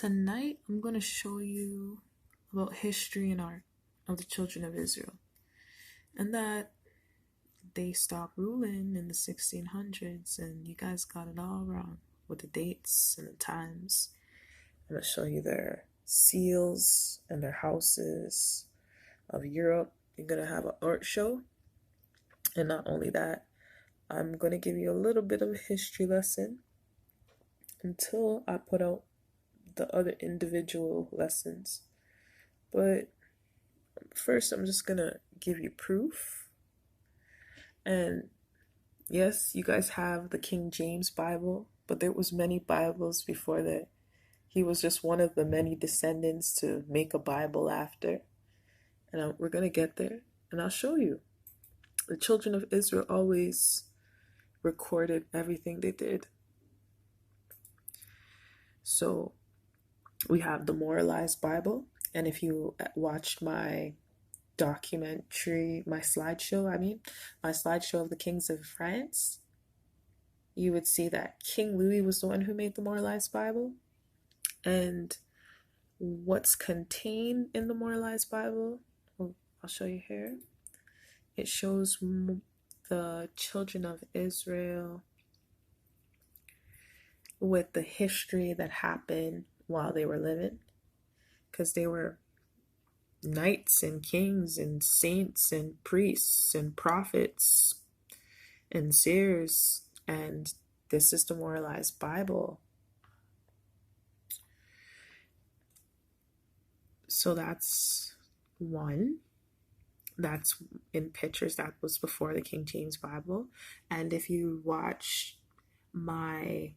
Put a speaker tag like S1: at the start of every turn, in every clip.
S1: Tonight, I'm going to show you about history and art of the children of Israel, and that they stopped ruling in the 1600s, and you guys got it all wrong with the dates and the times. I'm going to show you their seals and their houses of Europe. You're going to have an art show, and not only that, I'm going to give you a little bit of a history lesson until I put out the other individual lessons. But first, I'm just gonna give you proof. And yes, you guys have the King James Bible, but there was many Bibles before that. He was just one of the many descendants to make a Bible after. And we're gonna get there, and I'll show you. The children of Israel always recorded everything they did. So we have the Moralized Bible, and if you watched my documentary, my slideshow of the kings of France, you would see that King Louis was the one who made the Moralized Bible. And what's contained in the Moralized Bible, I'll show you here. It shows the children of Israel with the history that happened while they were living, because they were knights and kings and saints and priests and prophets and seers, and this is the Moralized Bible. So that's one. That's in pictures. That was before the King James Bible. And if you watch my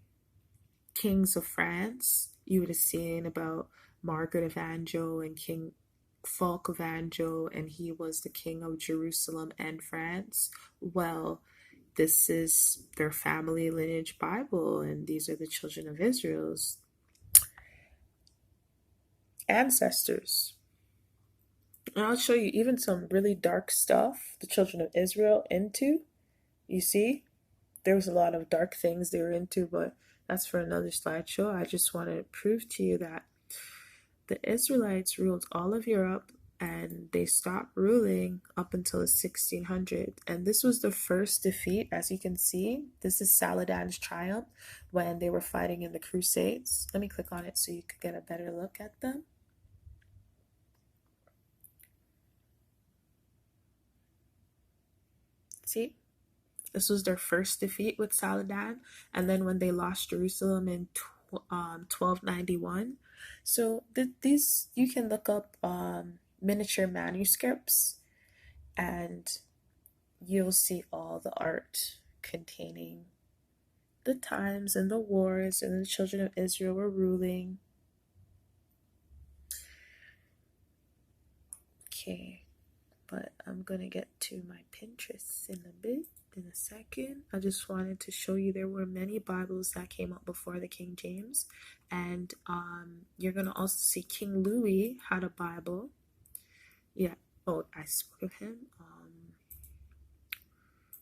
S1: Kings of France, you would have seen about Margaret of Anjou and King Fulk of Anjou, and he was the king of Jerusalem and France. Well, this is their family lineage Bible, and these are the children of Israel's ancestors. And I'll show you even some really dark stuff the children of Israel into. You see, there was a lot of dark things they were into, but that's for another slideshow. I just want to prove to you that the Israelites ruled all of Europe, and they stopped ruling up until the 1600s. And this was the first defeat. As you can see, this is Saladin's triumph when they were fighting in the Crusades. Let me click on it so you could get a better look at them. See? This was their first defeat with Saladin, and then when they lost Jerusalem in 1291. So these, you can look up miniature manuscripts, and you'll see all the art containing the times and the wars and the children of Israel were ruling. Okay, but I'm gonna get to my Pinterest in a second. I just wanted to show you there were many Bibles that came out before the King James, and you're gonna also see King Louis had a Bible. Yeah. Oh, I spoke of him.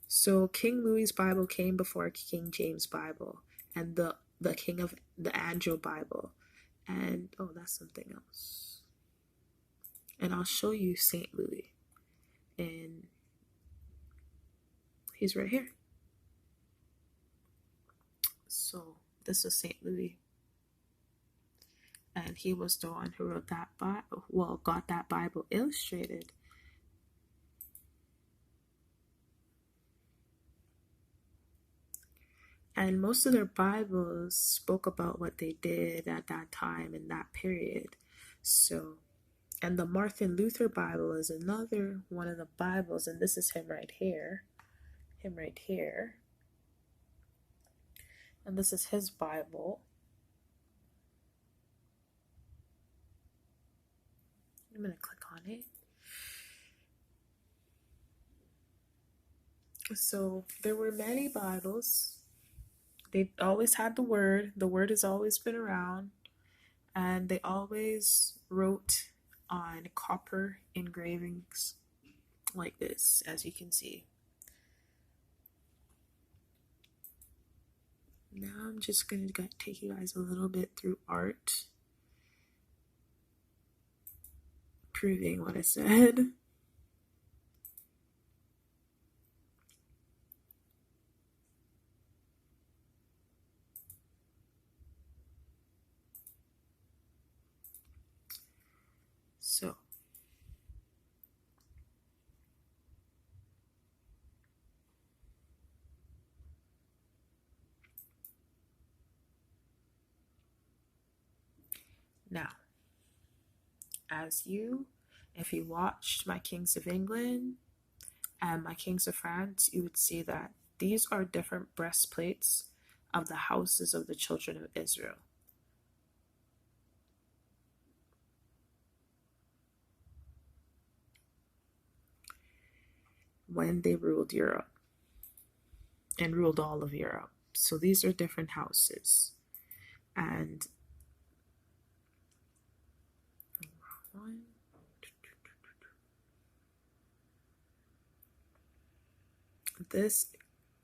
S1: So King Louis's Bible came before King James Bible, and the King of the Anjou Bible, and oh, that's something else. And I'll show you Saint Louis, and he's right here. So this is Saint Louis, and he was the one who wrote that Bible. Well, got that Bible illustrated. And most of their Bibles spoke about what they did at that time in that period. So, and the Martin Luther Bible is another one of the Bibles, and this is him right here. Him right here. And this is his Bible. I'm going to click on it. So there were many Bibles. They always had the Word. The Word has always been around. And they always wrote on copper engravings like this, as you can see. Now I'm just going to take you guys a little bit through art proving what I said. So, now, if you watched my Kings of England and my Kings of France, you would see that these are different breastplates of the houses of the children of Israel. When they ruled Europe and ruled all of Europe. So these are different houses. And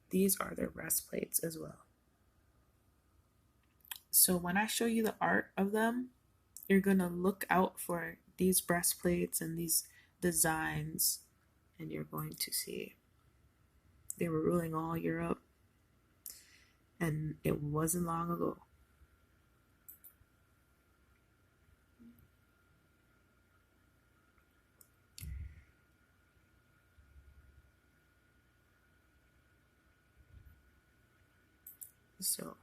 S1: these are their breastplates as well. So when I show you the art of them, you're going to look out for these breastplates and these designs, and you're going to see they were ruling all Europe, and it wasn't long ago. So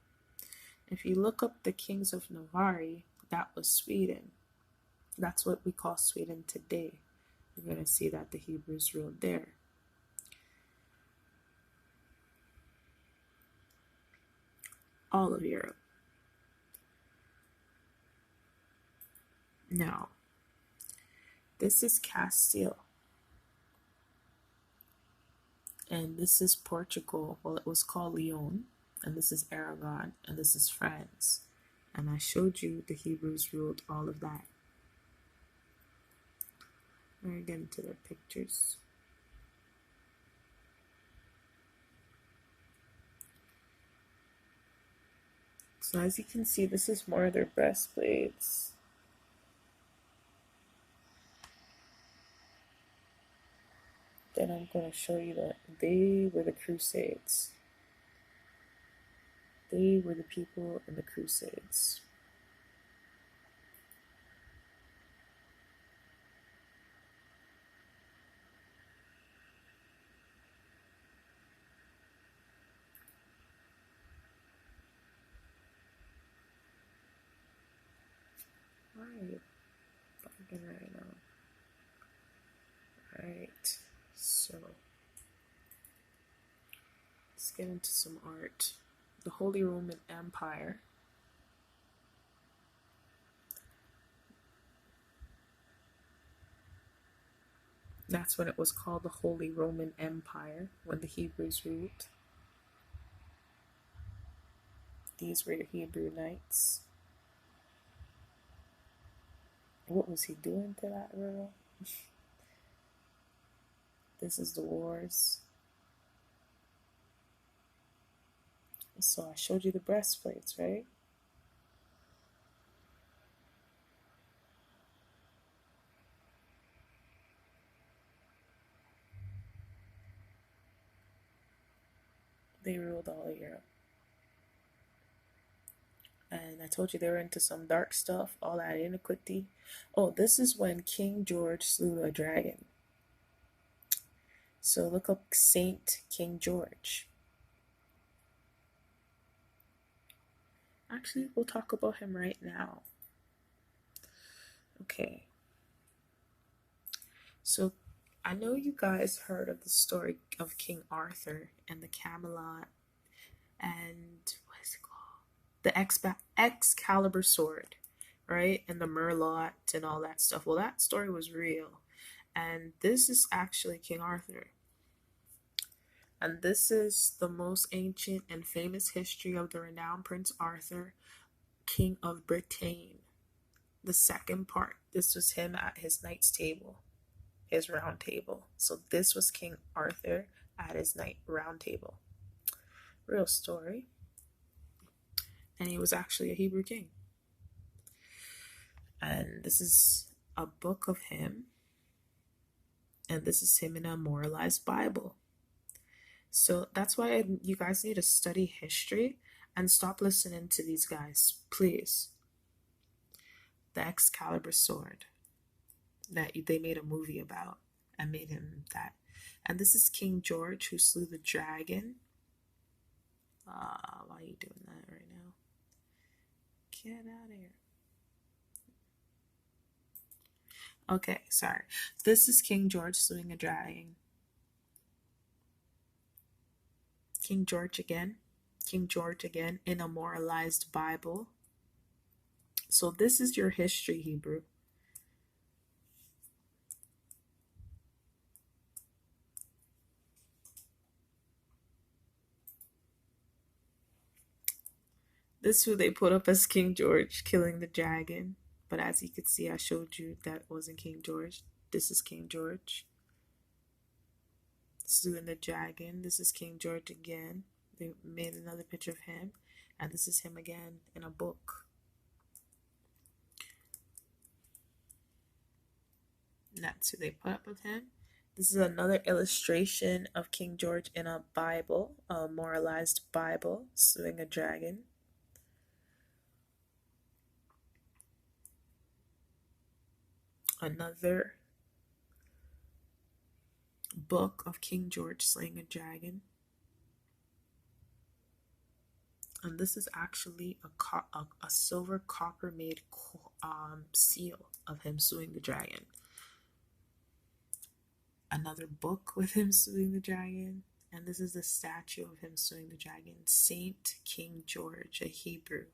S1: if you look up the kings of Navarre, that was Sweden. That's what we call Sweden today. You're going to see that the Hebrews ruled there. All of Europe. Now, this is Castile. And this is Portugal. Well, it was called Leon. And this is Aragon. And this is France. And I showed you the Hebrews ruled all of that. We're going to get into their pictures. So as you can see, this is more of their breastplates. Then I'm going to show you that they were the Crusades. They were the people in the Crusades. Why are you fucking right now? Alright, so let's get into some art. The Holy Roman Empire. That's when it was called the Holy Roman Empire, when the Hebrews ruled. These were your Hebrew knights. What was he doing to that girl? This is the wars. So I showed you the breastplates, right? They ruled all of Europe. And I told you they were into some dark stuff, all that iniquity. Oh, this is when King George slew a dragon. So look up Saint King George. Actually, we'll talk about him right now. Okay. So I know you guys heard of the story of King Arthur and the Camelot and what is it called? The Excalibur sword, right? And the Merlot and all that stuff. Well, that story was real. And this is actually King Arthur. And this is the most ancient and famous history of the renowned Prince Arthur, King of Britain. The second part, this was him at his knight's table, his round table. So this was King Arthur at his knight round table. Real story. And he was actually a Hebrew king. And this is a book of him, and this is him in a moralized Bible. So that's why you guys need to study history and stop listening to these guys, please. The Excalibur sword that they made a movie about and made him that. And this is King George who slew the dragon. Why are you doing that right now? Get out of here. Okay, sorry. This is King George slewing a dragon. King George again in a moralized Bible. So this is your history, Hebrew. This is who they put up as King George killing the dragon. But as you could see, I showed you that wasn't King George. This is King George slewing the dragon. This is King George again. They made another picture of him. And this is him again in a book. And that's who they put up with him. This is another illustration of King George in a Bible, a moralized Bible, slewing a dragon. Another book of King George slaying a dragon. And this is actually a silver copper made seal of him slewing the dragon. Another book with him slewing the dragon. And this is the statue of him slewing the dragon. Saint King George, a Hebrew,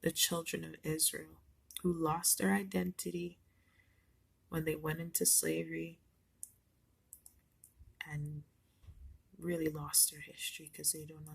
S1: the children of Israel, who lost their identity when they went into slavery and really lost their history because they don't understand.